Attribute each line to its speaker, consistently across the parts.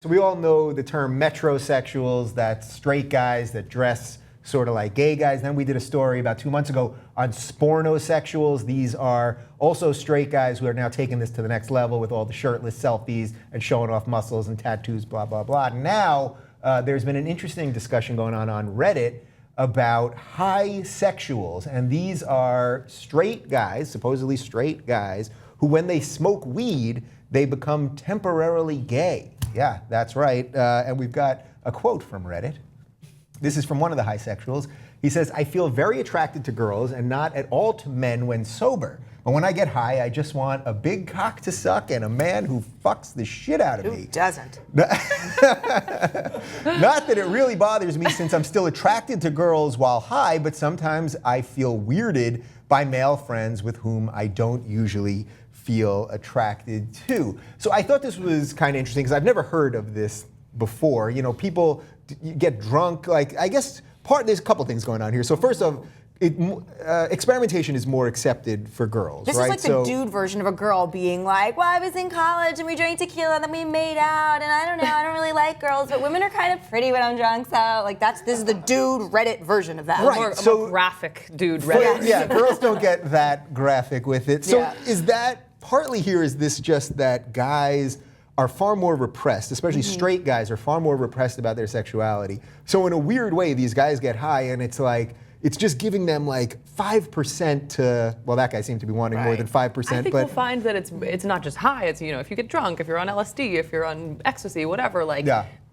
Speaker 1: So we all know the term metrosexuals, that's straight guys that dress sort of like gay guys. Then we did a story about 2 months ago on spornosexuals. These are also straight guys who are now taking this to the next level with all the shirtless selfies and showing off muscles and tattoos, blah, blah, blah. Now, there's been an interesting discussion going on Reddit about highsexuals. And these are straight guys, supposedly straight guys, who when they smoke weed, they become temporarily gay. Yeah, that's right. And we've got a quote from Reddit. This is from one of the highsexuals. He says, "I feel very attracted to girls and not at all to men when sober. But when I get high, I just want a big cock to suck and a man who fucks the shit out of me."
Speaker 2: Who doesn't?
Speaker 1: Not that it really bothers me since I'm still attracted to girls while high, but sometimes I feel weirded by male friends with whom I don't usually feel attracted to. So I thought this was kind of interesting because I've never heard of this before. You know, people get drunk. Like, I guess there's a couple things going on here. So first off, experimentation is more accepted for girls,
Speaker 2: This
Speaker 1: right?
Speaker 2: is like the dude version of a girl being like, well, I was in college and we drank tequila and then we made out and I don't know, I don't really like girls, but women are kind of pretty when I'm drunk, so like this is the dude Reddit version of that.
Speaker 1: Right.
Speaker 3: A more graphic dude Reddit.
Speaker 1: Yeah, girls don't get that graphic with it. So
Speaker 2: Yeah.
Speaker 1: is that partly here, is this just that guys are far more repressed, especially straight guys are far more repressed about their sexuality. So in a weird way, these guys get high and it's like, it's just giving them like 5% to, well, that guy seemed to be wanting more than 5%.
Speaker 3: I think
Speaker 1: but
Speaker 3: we'll find that it's not just high, it's, you know, if you get drunk, if you're on LSD, if you're on ecstasy, whatever, like,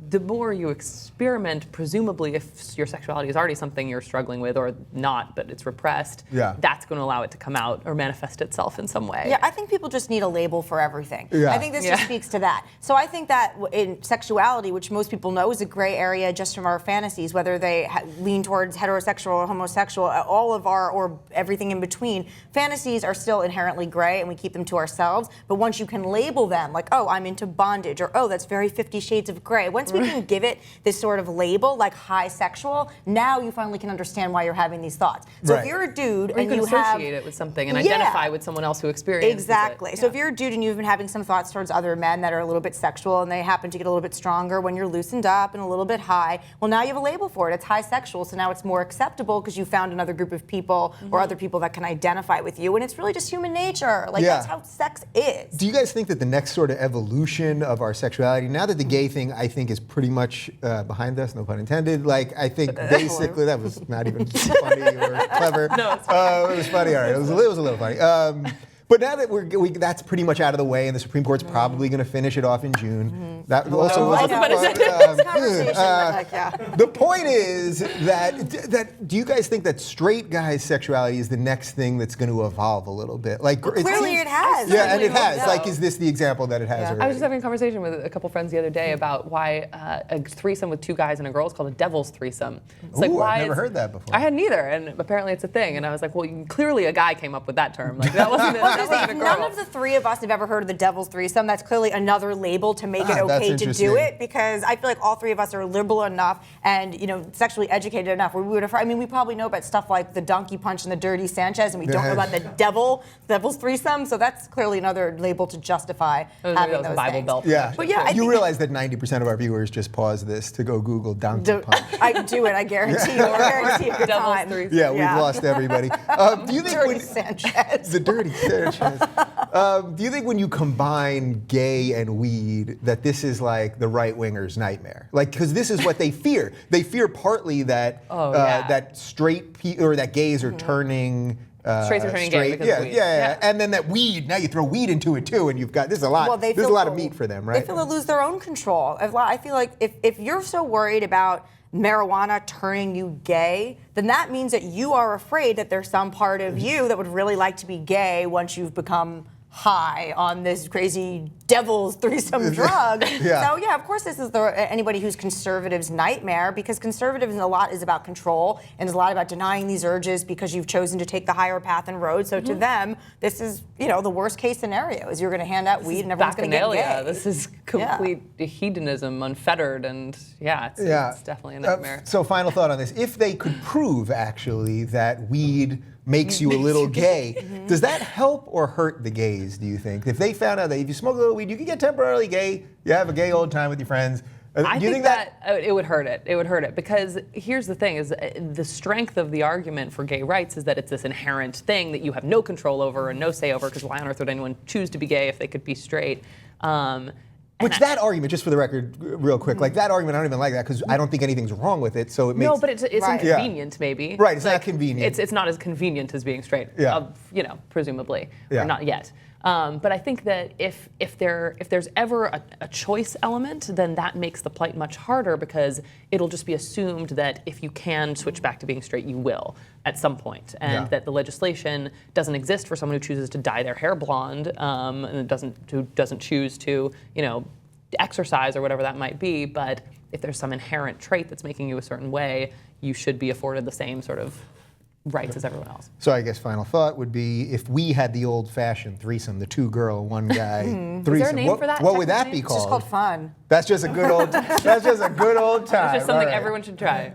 Speaker 3: the more you experiment, presumably if your sexuality is already something you're struggling with or not, but it's repressed, that's going to allow it to come out or manifest itself in some way.
Speaker 2: Yeah, I think people just need a label for everything.
Speaker 1: Yeah.
Speaker 2: I think this just speaks to that. So I think that in sexuality, which most people know is a gray area just from our fantasies, whether they lean towards heterosexual or homosexual, all of our, or everything in between, fantasies are still inherently gray and we keep them to ourselves. But once you can label them, like, oh, I'm into bondage, or oh, that's very 50 Shades of Grey. Once we can give it this sort of label, like highsexual, now you finally can understand why you're having these thoughts. So if you're a dude
Speaker 3: or
Speaker 2: and
Speaker 3: you
Speaker 2: you
Speaker 3: can
Speaker 2: have
Speaker 3: associate it with something and identify with someone else who experiences
Speaker 2: exactly.
Speaker 3: it.
Speaker 2: So if you're a dude and you've been having some thoughts towards other men that are a little bit sexual and they happen to get a little bit stronger when you're loosened up and a little bit high, well, now you have a label for it. It's highsexual, so now it's more acceptable because you found another group of people or other people that can identify with you, and it's really just human nature. Like, that's how sex is.
Speaker 1: Do you guys think that the next sort of evolution of our sexuality, now that the gay thing, I think, is pretty much behind us, no pun intended, like, I think basically, that was not even funny or clever.
Speaker 3: No, it's fine.
Speaker 1: It was funny, all right, it was a little funny. But now that that's pretty much out of the way, and the Supreme Court's probably going to finish it off in June. That also was the point is that do you guys think that straight guys' sexuality is the next thing that's going to evolve a little bit? Like,
Speaker 2: Clearly it has.
Speaker 1: Yeah, and it has. Like, is this the example that it has already?
Speaker 3: I was just having a conversation with a couple friends the other day about why a threesome with two guys and a girl is called a devil's threesome. It's like, why
Speaker 1: I've never heard that before.
Speaker 3: I hadn't either, and apparently it's a thing. And I was like, well, clearly a guy came up with that term. Like, that wasn't
Speaker 2: none of the three of us have ever heard of the devil's threesome. That's clearly another label to make it okay to do it, because I feel like all three of us are liberal enough and, you know, sexually educated enough where we would have, I mean, we probably know about stuff like the donkey punch and the dirty Sanchez, and we don't know about the devil's threesome. So that's clearly another label to justify having those
Speaker 3: Bible
Speaker 2: things.
Speaker 3: Belt.
Speaker 1: Yeah,
Speaker 2: but yeah,
Speaker 1: you realize that 90% of our viewers just pause this to go Google donkey punch.
Speaker 2: I do it, I guarantee you. I guarantee a good time.
Speaker 1: Yeah, we've lost everybody. Do you think
Speaker 2: dirty Sanchez.
Speaker 1: The dirty Sanchez. Do you think when you combine gay and weed that this is like the right-wingers' nightmare? Like, because this is what they fear. They fear partly that that that gays are turning
Speaker 3: straights are turning gay because of weed.
Speaker 1: Yeah. And then that weed, now you throw weed into it too, and you've got, there's a lot of meat for them, right?
Speaker 2: They feel they lose their own control. I feel like if you're so worried about marijuana turning you gay, then that means that you are afraid that there's some part of you that would really like to be gay once you've become high on this crazy devil's threesome drug. So yeah, of course this is anybody who's conservative's nightmare, because conservatives a lot is about control and is a lot about denying these urges because you've chosen to take the higher path and road. So to them, this is, you know, the worst case scenario is you're going to hand out weed and everyone's going to get gay.
Speaker 3: This is complete hedonism, unfettered, and it's definitely a nightmare.
Speaker 1: So final thought on this: if they could prove actually that weed makes you a little gay. Does that help or hurt the gays, do you think? If they found out that if you smoke a little weed, you can get temporarily gay, you have a gay old time with your friends.
Speaker 3: I think that it would hurt it. It would hurt it because here's the thing: is the strength of the argument for gay rights is that it's this inherent thing that you have no control over and no say over. Because why on earth would anyone choose to be gay if they could be straight?
Speaker 1: Which that argument, just for the record, real quick, like that argument, I don't even like that because I don't think anything's wrong with it. So it makes
Speaker 3: no, but it's inconvenient, maybe.
Speaker 1: Right, it's not convenient.
Speaker 3: It's not as convenient as being straight.
Speaker 1: Yeah.
Speaker 3: Presumably, or not yet. But I think that if there's ever a choice element, then that makes the plight much harder because it'll just be assumed that if you can switch back to being straight, you will at some point, and that the legislation doesn't exist for someone who chooses to dye their hair blonde and who doesn't choose to exercise or whatever that might be. But if there's some inherent trait that's making you a certain way, you should be afforded the same sort of rights as everyone else.
Speaker 1: So I guess final thought would be if we had the old-fashioned threesome, the 2-girl, 1-guy threesome.
Speaker 3: Is there a name for that?
Speaker 1: What would that be
Speaker 2: It's
Speaker 1: called?
Speaker 2: just called fun.
Speaker 1: That's just a good old. That's just a good old time.
Speaker 3: It's just something everyone should try.